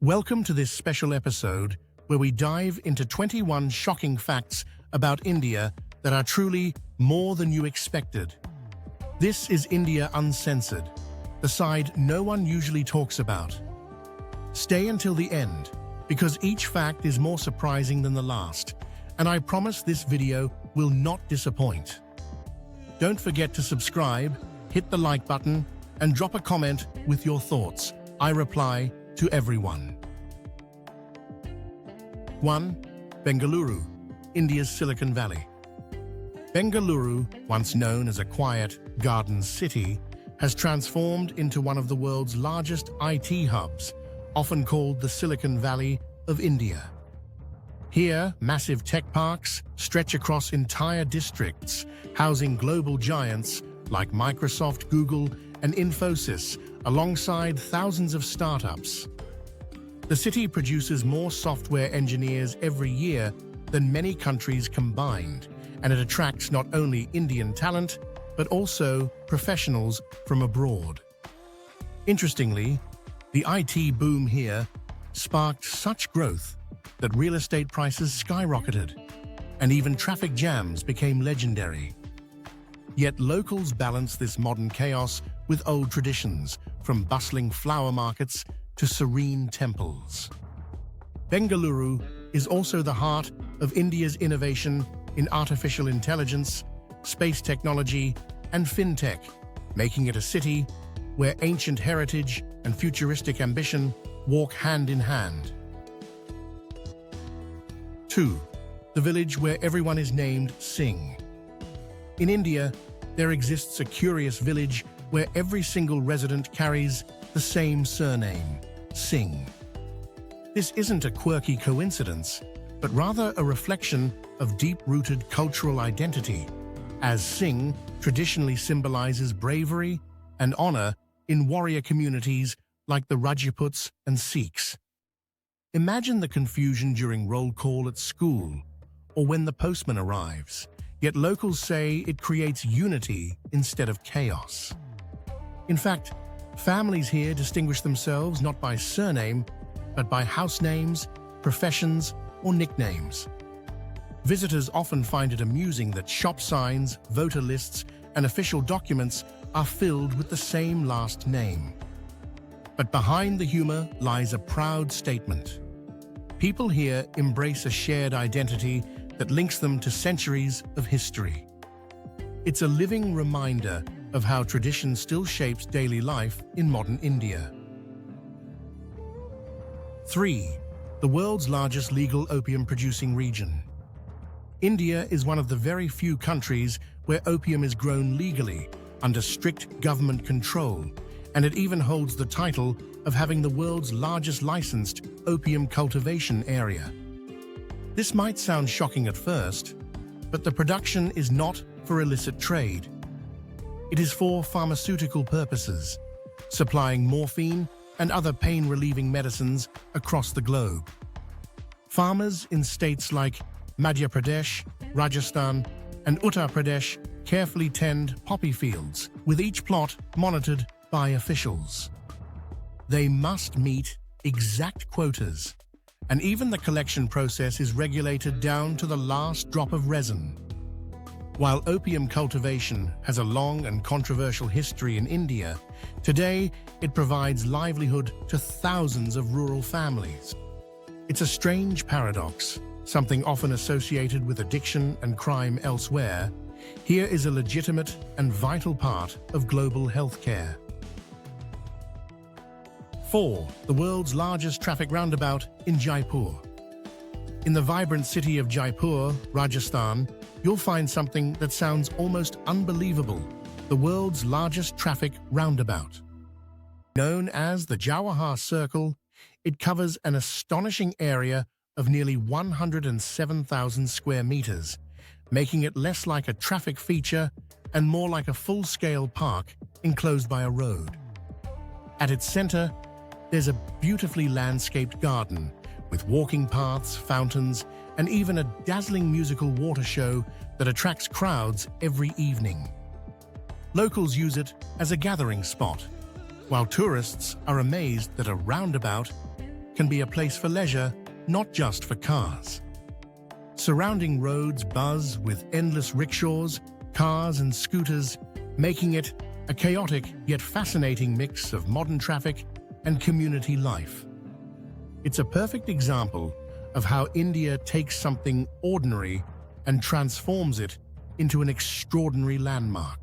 Welcome to this special episode where we dive into 21 shocking facts about India that are truly more than you expected. This is India Uncensored, the side no one usually talks about. Stay until the end, because each fact is more surprising than the last, and I promise this video will not disappoint. Don't forget to subscribe, hit the like button, and drop a comment with your thoughts. I reply to everyone. 1. Bengaluru, India's Silicon Valley. Bengaluru, once known as a quiet garden city, has transformed into one of the world's largest IT hubs, often called the Silicon Valley of India. Here, massive tech parks stretch across entire districts, housing global giants like Microsoft, Google, and Infosys, alongside thousands of startups. The city produces more software engineers every year than many countries combined, and it attracts not only Indian talent, but also professionals from abroad. Interestingly, the IT boom here sparked such growth that real estate prices skyrocketed, and even traffic jams became legendary. Yet locals balance this modern chaos with old traditions, from bustling flower markets to serene temples. Bengaluru is also the heart of India's innovation in artificial intelligence, space technology, and fintech, making it a city where ancient heritage and futuristic ambition walk hand in hand. 2. The village where everyone is named Singh. In India, there exists a curious village where every single resident carries the same surname, Singh. This isn't a quirky coincidence, but rather a reflection of deep-rooted cultural identity, as Singh traditionally symbolizes bravery and honor in warrior communities like the Rajputs and Sikhs. Imagine the confusion during roll call at school or when the postman arrives, yet locals say it creates unity instead of chaos. In fact, families here distinguish themselves not by surname, but by house names, professions, or nicknames. Visitors often find it amusing that shop signs, voter lists, and official documents are filled with the same last name. But behind the humor lies a proud statement. People here embrace a shared identity that links them to centuries of history. It's a living reminder of how tradition still shapes daily life in modern India. 3. The world's largest legal opium-producing region. India is one of the very few countries where opium is grown legally, under strict government control, and it even holds the title of having the world's largest licensed opium cultivation area. This might sound shocking at first, but the production is not for illicit trade. It is for pharmaceutical purposes, supplying morphine and other pain-relieving medicines across the globe. Farmers in states like Madhya Pradesh, Rajasthan, and Uttar Pradesh carefully tend poppy fields, with each plot monitored by officials. They must meet exact quotas, and even the collection process is regulated down to the last drop of resin. While opium cultivation has a long and controversial history in India, today it provides livelihood to thousands of rural families. It's a strange paradox, something often associated with addiction and crime elsewhere. Here is a legitimate and vital part of global healthcare. 4. The world's largest traffic roundabout in Jaipur. In the vibrant city of Jaipur, Rajasthan, you'll find something that sounds almost unbelievable: the world's largest traffic roundabout. Known as the Jawahar Circle, it covers an astonishing area of nearly 107,000 square meters, making it less like a traffic feature and more like a full-scale park enclosed by a road. At its center, there's a beautifully landscaped garden with walking paths, fountains, and even a dazzling musical water show that attracts crowds every evening. Locals use it as a gathering spot, while tourists are amazed that a roundabout can be a place for leisure, not just for cars. Surrounding roads buzz with endless rickshaws, cars and scooters, making it a chaotic yet fascinating mix of modern traffic and community life. It's a perfect example of how India takes something ordinary and transforms it into an extraordinary landmark.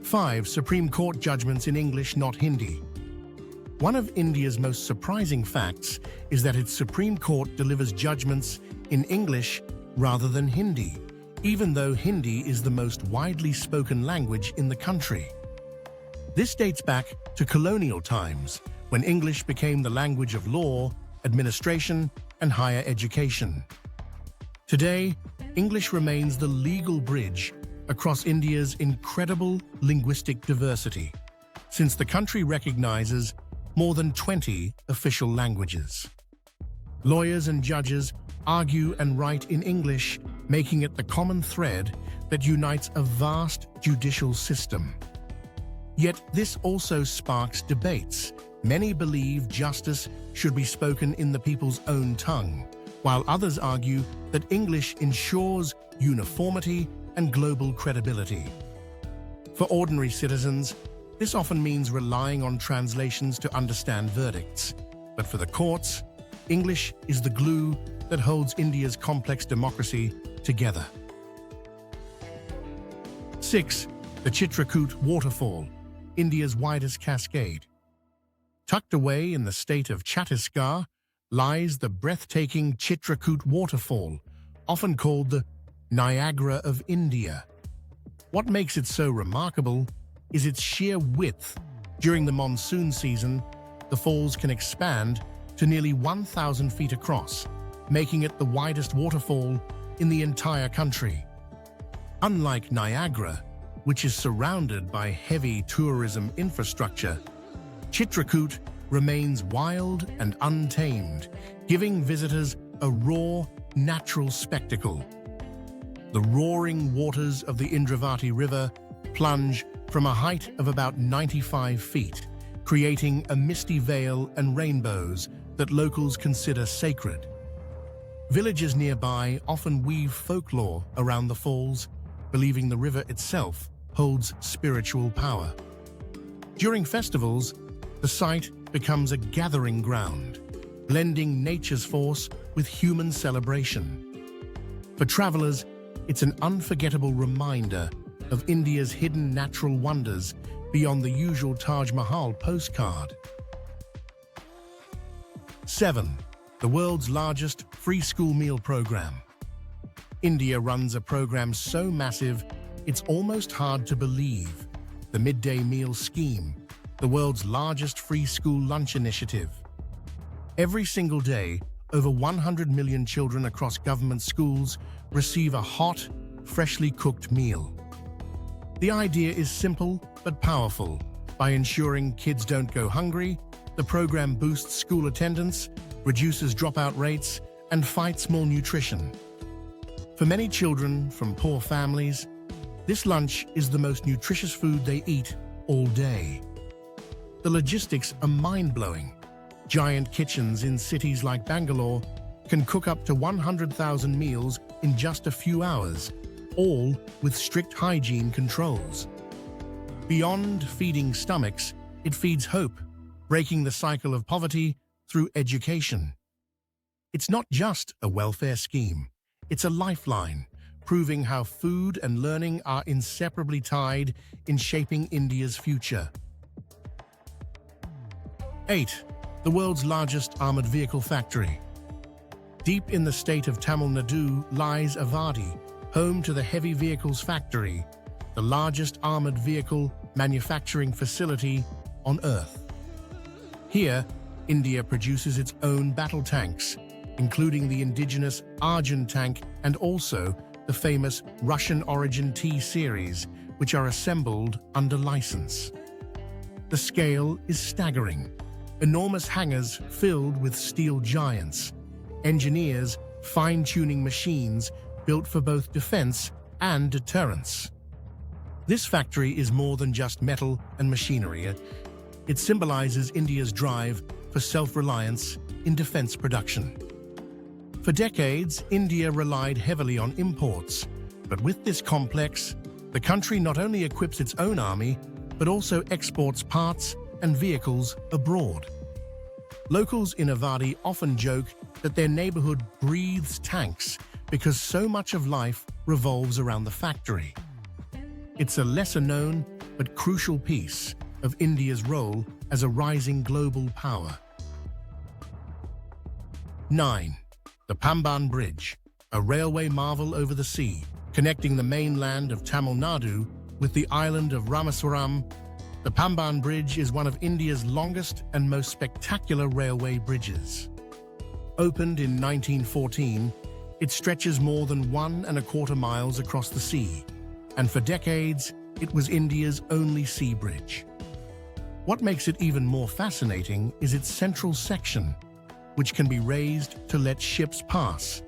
5. Supreme Court judgments in English, not Hindi. One of India's most surprising facts is that its Supreme Court delivers judgments in English rather than Hindi, even though Hindi is the most widely spoken language in the country. This dates back to colonial times, when English became the language of law, administration, and higher education. Today, English remains the legal bridge across India's incredible linguistic diversity, since the country recognizes more than 20 official languages. Lawyers and judges argue and write in English, making it the common thread that unites a vast judicial system. Yet this also sparks debates. Many believe justice should be spoken in the people's own tongue, while others argue that English ensures uniformity and global credibility. For ordinary citizens, this often means relying on translations to understand verdicts. But for the courts, English is the glue that holds India's complex democracy together. 6. The Chitrakoot Waterfall, India's widest cascade. Tucked away in the state of Chhattisgarh lies the breathtaking Chitrakoot Waterfall, often called the Niagara of India. What makes it so remarkable is its sheer width. During the monsoon season, the falls can expand to nearly 1,000 feet across, making it the widest waterfall in the entire country. Unlike Niagara, which is surrounded by heavy tourism infrastructure, Chitrakoot remains wild and untamed, giving visitors a raw, natural spectacle. The roaring waters of the Indravati River plunge from a height of about 95 feet, creating a misty veil and rainbows that locals consider sacred. Villages nearby often weave folklore around the falls, believing the river itself holds spiritual power. During festivals, the site becomes a gathering ground, blending nature's force with human celebration. For travelers, it's an unforgettable reminder of India's hidden natural wonders beyond the usual Taj Mahal postcard. 7. The world's largest free school meal program. India runs a program so massive, it's almost hard to believe. The Midday Meal Scheme, the world's largest free school lunch initiative. Every single day, over 100 million children across government schools receive a hot, freshly cooked meal. The idea is simple but powerful. By ensuring kids don't go hungry, the program boosts school attendance, reduces dropout rates, and fights malnutrition. For many children from poor families, this lunch is the most nutritious food they eat all day. The logistics are mind-blowing. Giant kitchens in cities like Bangalore can cook up to 100,000 meals in just a few hours, all with strict hygiene controls. Beyond feeding stomachs, it feeds hope, breaking the cycle of poverty through education. It's not just a welfare scheme, it's a lifeline, proving how food and learning are inseparably tied in shaping India's future. 8. The world's largest armored vehicle factory. Deep in the state of Tamil Nadu lies Avadi, home to the Heavy Vehicles Factory, the largest armored vehicle manufacturing facility on Earth. Here, India produces its own battle tanks, including the indigenous Arjun tank and also the famous Russian-origin T-series, which are assembled under license. The scale is staggering. Enormous hangars filled with steel giants, engineers fine-tuning machines built for both defense and deterrence. This factory is more than just metal and machinery. It symbolizes India's drive for self-reliance in defense production. For decades, India relied heavily on imports, but with this complex, the country not only equips its own army, but also exports parts and vehicles abroad. Locals in Avadi often joke that their neighborhood breathes tanks because so much of life revolves around the factory. It's a lesser-known but crucial piece of India's role as a rising global power. 9. The Pamban Bridge, a railway marvel over the sea, connecting the mainland of Tamil Nadu with the island of Ramaswaram. The Pamban Bridge is one of India's longest and most spectacular railway bridges. Opened in 1914, it stretches more than 1.25 miles across the sea, and for decades, it was India's only sea bridge. What makes it even more fascinating is its central section, which can be raised to let ships pass,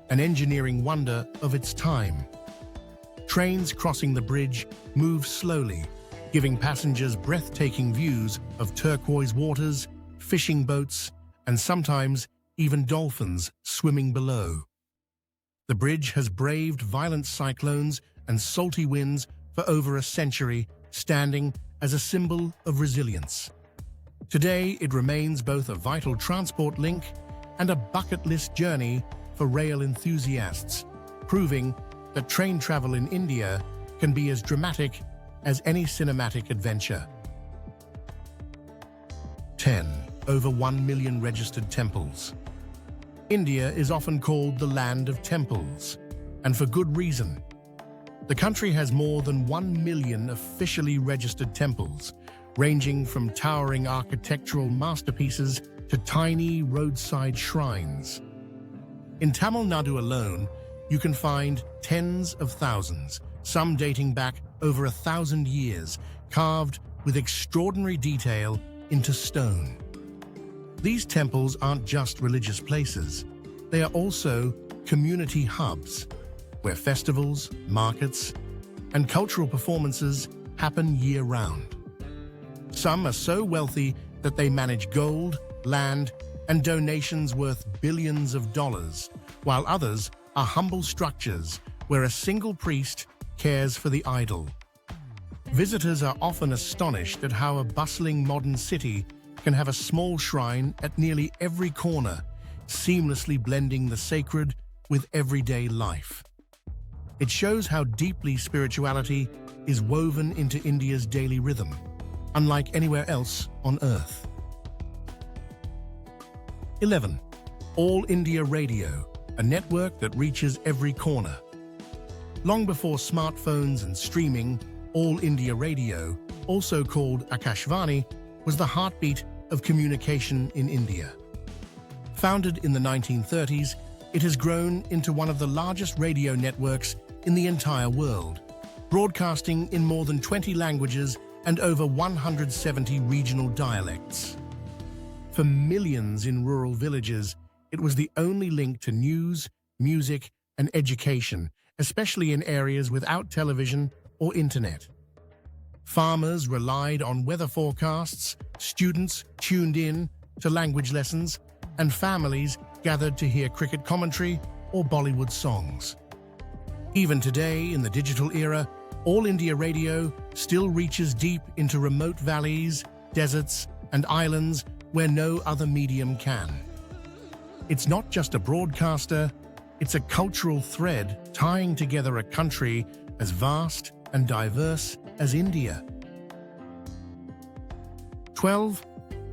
an engineering wonder of its time. Trains crossing the bridge move slowly, giving passengers breathtaking views of turquoise waters, fishing boats, and sometimes even dolphins swimming below. The bridge has braved violent cyclones and salty winds for over a century, standing as a symbol of resilience. Today, it remains both a vital transport link and a bucket list journey for rail enthusiasts, proving that train travel in India can be as dramatic as any cinematic adventure. 10. Over 1 million registered temples. India is often called the land of temples, and for good reason. The country has more than 1 million officially registered temples, ranging from towering architectural masterpieces to tiny roadside shrines. In Tamil Nadu alone, you can find tens of thousands, some dating back over 1,000 years, carved with extraordinary detail into stone. These temples aren't just religious places, they are also community hubs, where festivals, markets, and cultural performances happen year-round. Some are so wealthy that they manage gold, land, and donations worth billions of dollars, while others are humble structures where a single priest cares for the idol. Visitors are often astonished at how a bustling modern city can have a small shrine at nearly every corner, seamlessly blending the sacred with everyday life. It shows how deeply spirituality is woven into India's daily rhythm, unlike anywhere else on Earth. 11. All India Radio, a network that reaches every corner. Long before smartphones and streaming, All India Radio, also called Akashvani, was the heartbeat of communication in India. Founded in the 1930s, it has grown into one of the largest radio networks in the entire world, broadcasting in more than 20 languages and over 170 regional dialects. For millions in rural villages, it was the only link to news, music, and education, especially in areas without television or internet. Farmers relied on weather forecasts, students tuned in to language lessons, and families gathered to hear cricket commentary or Bollywood songs. Even today, in the digital era, All India Radio still reaches deep into remote valleys, deserts, and islands where no other medium can. It's not just a broadcaster, it's a cultural thread tying together a country as vast and diverse as India. 12.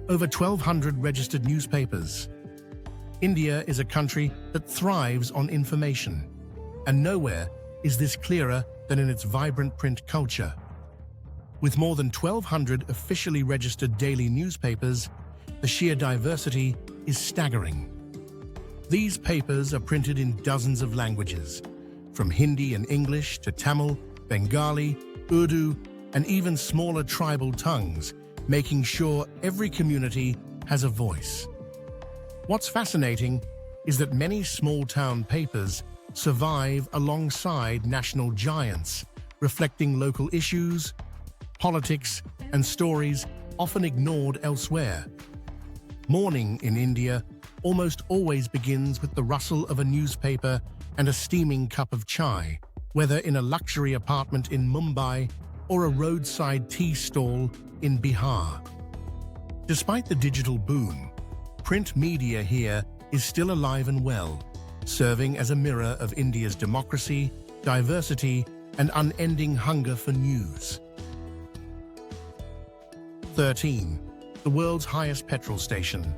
Over 1,200 registered newspapers. India is a country that thrives on information, and nowhere is this clearer than in its vibrant print culture. With more than 1,200 officially registered daily newspapers, the sheer diversity is staggering. These papers are printed in dozens of languages, from Hindi and English to Tamil, Bengali, Urdu, and even smaller tribal tongues, making sure every community has a voice. What's fascinating is that many small-town papers survive alongside national giants, reflecting local issues, politics, and stories often ignored elsewhere. Morning in India almost always begins with the rustle of a newspaper and a steaming cup of chai, whether in a luxury apartment in Mumbai or a roadside tea stall in Bihar. Despite the digital boom, print media here is still alive and well, serving as a mirror of India's democracy, diversity, and unending hunger for news. 13. The world's highest petrol station.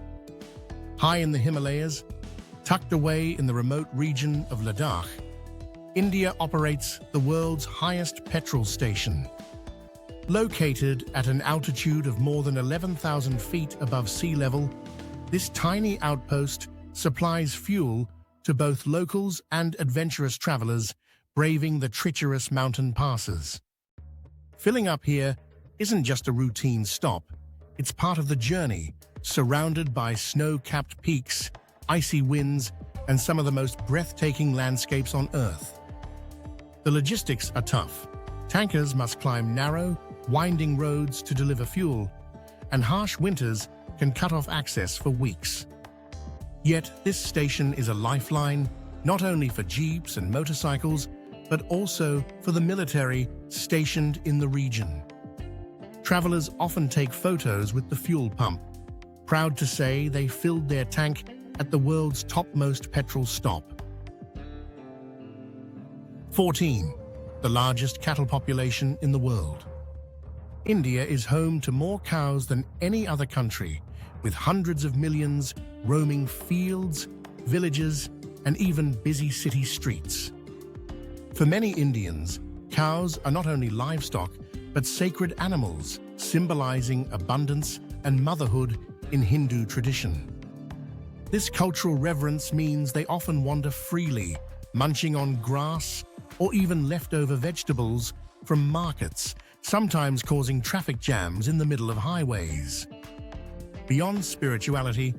High in the Himalayas, tucked away in the remote region of Ladakh, India operates the world's highest petrol station. Located at an altitude of more than 11,000 feet above sea level, this tiny outpost supplies fuel to both locals and adventurous travelers braving the treacherous mountain passes. Filling up here isn't just a routine stop, it's part of the journey, surrounded by snow-capped peaks, icy winds, and some of the most breathtaking landscapes on Earth. The logistics are tough. Tankers must climb narrow, winding roads to deliver fuel, and harsh winters can cut off access for weeks. Yet this station is a lifeline, not only for jeeps and motorcycles, but also for the military stationed in the region. Travelers often take photos with the fuel pump, proud to say they filled their tank at the world's topmost petrol stop. 14. The largest cattle population in the world. India is home to more cows than any other country, with hundreds of millions roaming fields, villages, and even busy city streets. For many Indians, cows are not only livestock, but sacred animals, symbolizing abundance and motherhood in Hindu tradition. This cultural reverence means they often wander freely, munching on grass or even leftover vegetables from markets, sometimes causing traffic jams in the middle of highways. Beyond spirituality,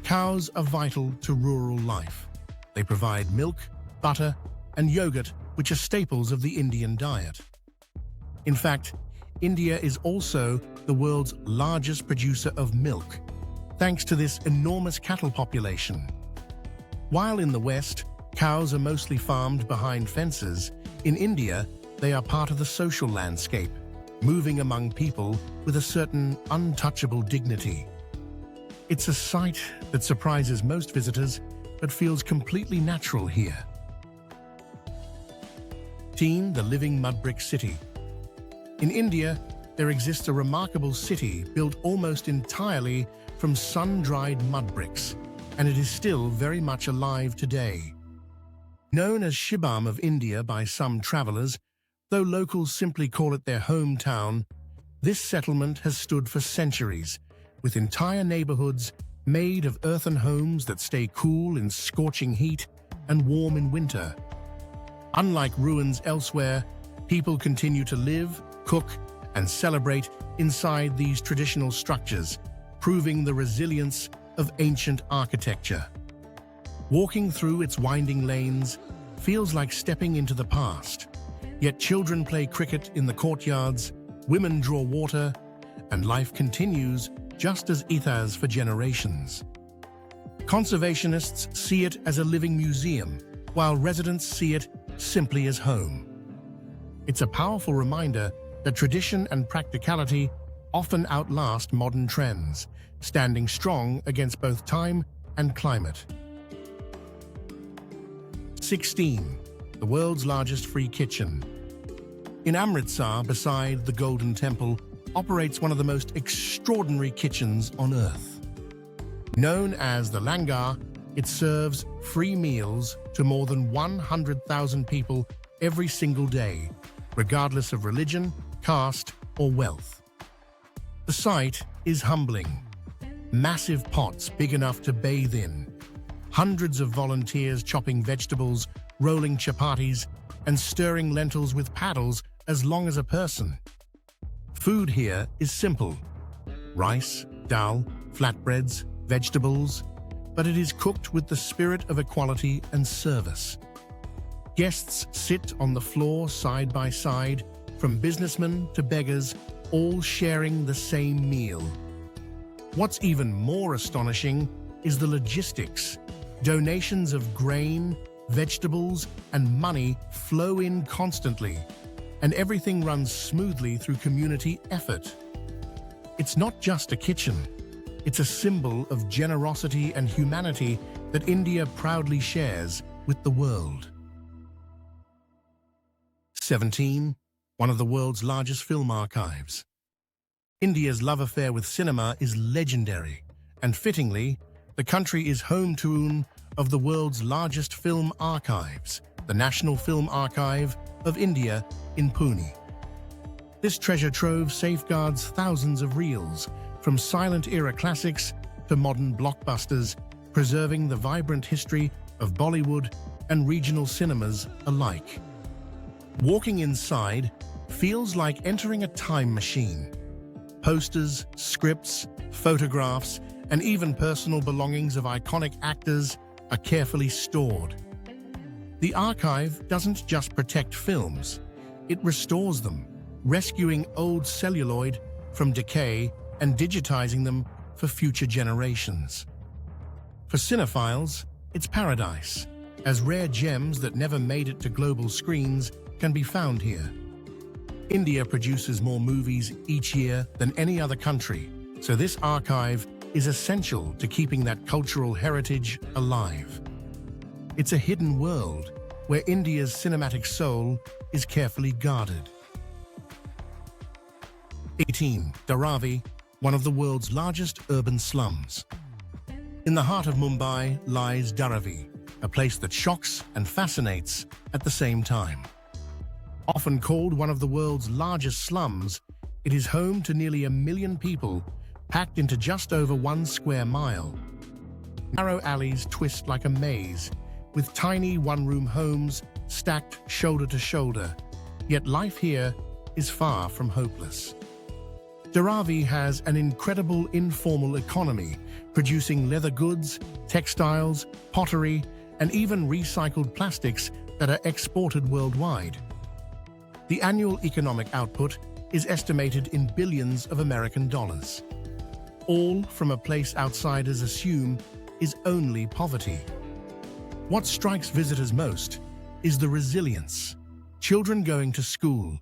cows are vital to rural life. They provide milk, butter, and yogurt, which are staples of the Indian diet. In fact, India is also the world's largest producer of milk, thanks to this enormous cattle population. While in the West, cows are mostly farmed behind fences, in India, they are part of the social landscape, moving among people with a certain untouchable dignity. It's a sight that surprises most visitors, but feels completely natural here. 15. The living mudbrick city. In India, there exists a remarkable city built almost entirely from sun-dried mud bricks, and it is still very much alive today. Known as Shibam of India by some travelers, though locals simply call it their hometown, this settlement has stood for centuries, with entire neighborhoods made of earthen homes that stay cool in scorching heat and warm in winter. Unlike ruins elsewhere, people continue to live, cook, and celebrate inside these traditional structures, proving the resilience of ancient architecture. Walking through its winding lanes feels like stepping into the past, yet children play cricket in the courtyards, women draw water, and life continues just as it has for generations. Conservationists see it as a living museum, while residents see it simply as home. It's a powerful reminder that tradition and practicality often outlast modern trends, standing strong against both time and climate. 16. The world's largest free kitchen. In Amritsar, beside the Golden Temple, operates one of the most extraordinary kitchens on Earth. Known as the Langar, it serves free meals to more than 100,000 people every single day, regardless of religion, caste, or wealth. The sight is humbling. Massive pots big enough to bathe in, hundreds of volunteers chopping vegetables, rolling chapatis, and stirring lentils with paddles as long as a person. Food here is simple: rice, dal, flatbreads, vegetables, but it is cooked with the spirit of equality and service. Guests sit on the floor side by side, from businessmen to beggars, all sharing the same meal. What's even more astonishing is the logistics. Donations of grain, vegetables, and money flow in constantly, and everything runs smoothly through community effort. It's not just a kitchen. It's a symbol of generosity and humanity that India proudly shares with the world. 17. One of the world's largest film archives. India's love affair with cinema is legendary, and fittingly, the country is home to one of the world's largest film archives, the National Film Archive of India in Pune. This treasure trove safeguards thousands of reels, from silent-era classics to modern blockbusters, preserving the vibrant history of Bollywood and regional cinemas alike. Walking inside feels like entering a time machine. Posters, scripts, photographs, and even personal belongings of iconic actors are carefully stored. The archive doesn't just protect films, it restores them, rescuing old celluloid from decay and digitizing them for future generations. For cinephiles, it's paradise, as rare gems that never made it to global screens can be found here. India produces more movies each year than any other country, so this archive is essential to keeping that cultural heritage alive. It's a hidden world where India's cinematic soul is carefully guarded. 18. Dharavi, one of the world's largest urban slums. In the heart of Mumbai lies Dharavi, a place that shocks and fascinates at the same time. Often called one of the world's largest slums, it is home to nearly 1 million people packed into just over 1 square mile. Narrow alleys twist like a maze, with tiny one-room homes stacked shoulder to shoulder, yet life here is far from hopeless. Dharavi has an incredible informal economy, producing leather goods, textiles, pottery, and even recycled plastics that are exported worldwide. The annual economic output is estimated in billions of American dollars, all from a place outsiders assume is only poverty. What strikes visitors most is the resilience. Children going to school,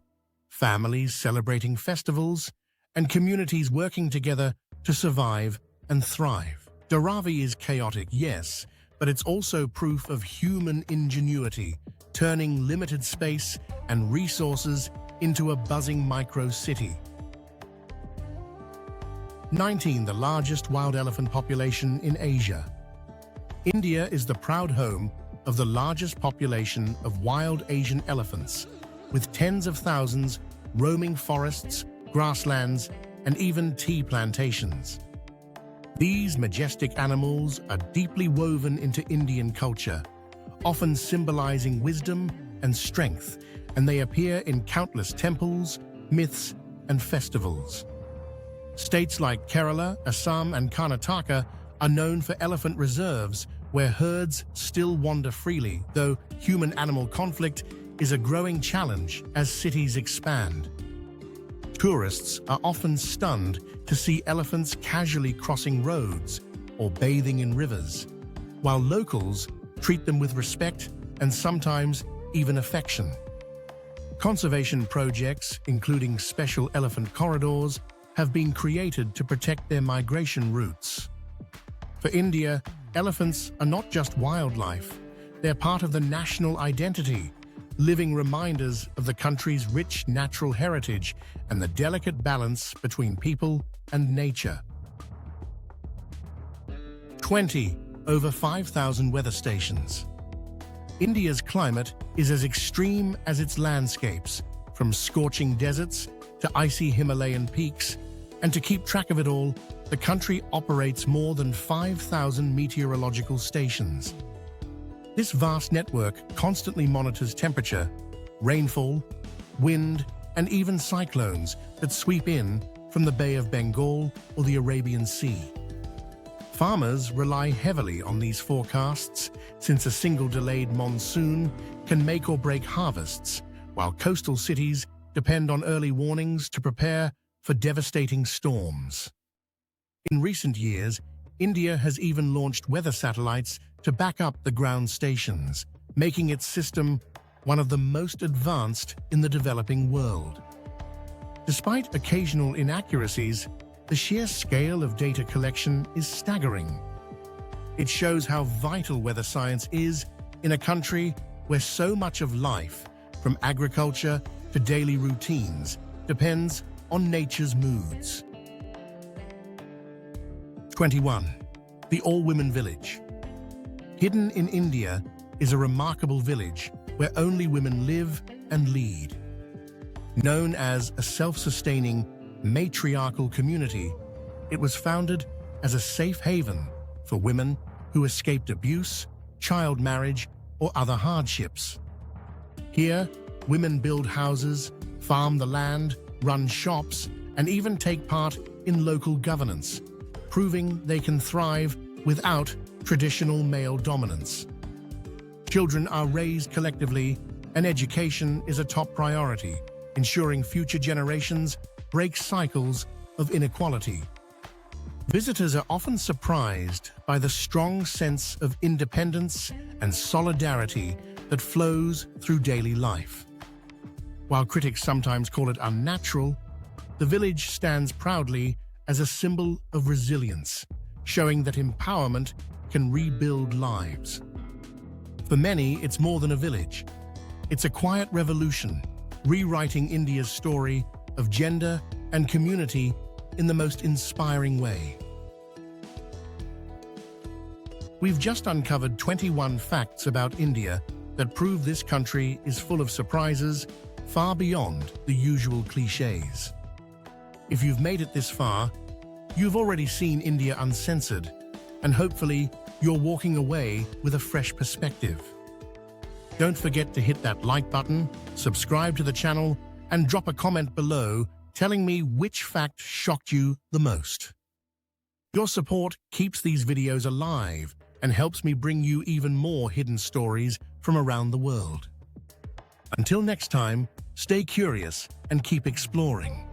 families celebrating festivals, and communities working together to survive and thrive. Dharavi is chaotic, yes, but it's also proof of human ingenuity, turning limited space and resources into a buzzing micro-city. 19. The largest wild elephant population in Asia. India is the proud home of the largest population of wild Asian elephants, with tens of thousands roaming forests, grasslands, and even tea plantations. These majestic animals are deeply woven into Indian culture, often symbolizing wisdom and strength, and they appear in countless temples, myths, and festivals. States like Kerala, Assam, and Karnataka are known for elephant reserves where herds still wander freely, though human-animal conflict is a growing challenge as cities expand. Tourists are often stunned to see elephants casually crossing roads or bathing in rivers, while locals treat them with respect and sometimes even affection. Conservation projects, including special elephant corridors, have been created to protect their migration routes. For India, elephants are not just wildlife, they're part of the national identity, living reminders of the country's rich natural heritage and the delicate balance between people and nature. 20. Over 5,000 weather stations. India's climate is as extreme as its landscapes, from scorching deserts to icy Himalayan peaks, and to keep track of it all, the country operates more than 5,000 meteorological stations. This vast network constantly monitors temperature, rainfall, wind, and even cyclones that sweep in from the Bay of Bengal or the Arabian Sea. Farmers rely heavily on these forecasts since a single delayed monsoon can make or break harvests, while coastal cities depend on early warnings to prepare for devastating storms. In recent years, India has even launched weather satellites to back up the ground stations, making its system one of the most advanced in the developing world. Despite occasional inaccuracies, the sheer scale of data collection is staggering. It shows how vital weather science is in a country where so much of life, from agriculture to daily routines, depends on nature's moods. 21. The All-Women Village. Hidden in India is a remarkable village where only women live and lead. Known as a self-sustaining, matriarchal community, it was founded as a safe haven for women who escaped abuse, child marriage, or other hardships. Here, women build houses, farm the land, run shops, and even take part in local governance, proving they can thrive without traditional male dominance. Children are raised collectively, and education is a top priority, ensuring future generations break cycles of inequality. Visitors are often surprised by the strong sense of independence and solidarity that flows through daily life. While critics sometimes call it unnatural, the village stands proudly as a symbol of resilience, showing that empowerment can rebuild lives. For many, it's more than a village. It's a quiet revolution, rewriting India's story of gender and community in the most inspiring way. We've just uncovered 21 facts about India that prove this country is full of surprises far beyond the usual cliches. If you've made it this far, you've already seen India Uncensored, and hopefully you're walking away with a fresh perspective. Don't forget to hit that like button, subscribe to the channel, and drop a comment below telling me which fact shocked you the most. Your support keeps these videos alive and helps me bring you even more hidden stories from around the world. Until next time, stay curious and keep exploring.